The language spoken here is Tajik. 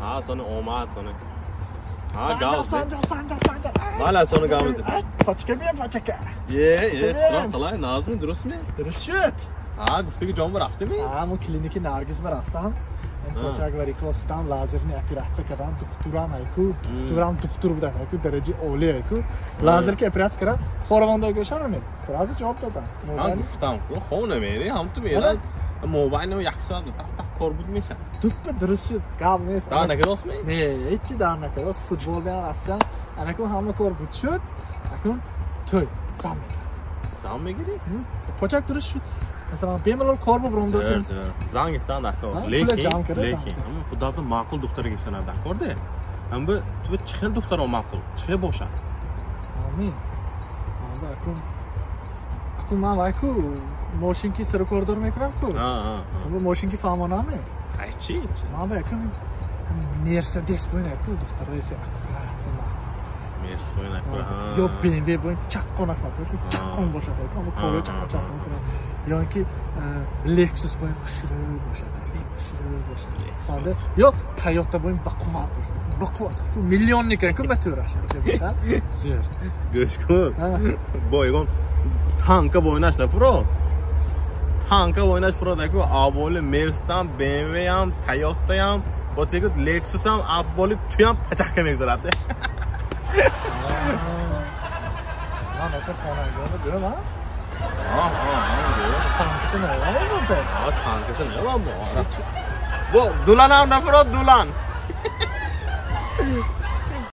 Ha, sonra omad sonra. Ha, Sancar. Mana sonra gavmiz. Pochka. Ye, Fırat qalay, nazmi durustmi? Durust shud. Ha, guftiga jon raftimi? Ha, mo kliniki Nargizga raftam. Pochak va rekostam lazerni operatsiya kardam. Doktoram doktor buda, daraja oliy ku. Lazerga operatsiya kardam. Xoravonda go'shaman. Sразу javob dodam. Ha, guftam ku. Xona meri, hamtu meri. Mobilni yaxshi soat tak kor budmisha. Tuppa durust shud. Gavmiz. Da nakarosmi? Ne, hiç daha nakaros. Futbol bilan rafsam. Anakun hamma kor bud shud. Akun to'y. Zamme giri? Pochak durust shud. Mesela bemalol korbu brondosun. Zangiftan dakor. Lekin ama xudodan ma'qul doktorga gitsan dakorda. Ham bu chiqin doktor ma'qul. Chiqib boshqa. Amin. Anda akun ma vaku moshinki rekordor mekunam-ku. Ha. Bu moshinki famonami? Aychi. Ma bakun Mercedes bo'ynaku doktor ekan. Mercedes bo'ynaku. Yo BMW bo'yn chaqqon aqlaqo. Chaqqon boshadi. Ama qo'li chaqqon. Yoki Lexus bo'yn xushro'y boshadi. Sonda yo Toyota bo'yn baquvvat boshadi. Baquvvat. Millionlik ekan motorashadi boshadi. Zo'r. Go'shko'r. Bo'ygon tanka bo'ynash pro. Tanka bo'ynash prodaku avvali Mercedes, BMW ham, Toyota ham, bo'tsaga Lexus ham avvali tu ham pachaqqa megzaradi. Mana shu xonadonni ko'raman. Ha. Tankisi ne var burada? Ha, tankisi ne var bu? Bu dulan ham nafrat dulan.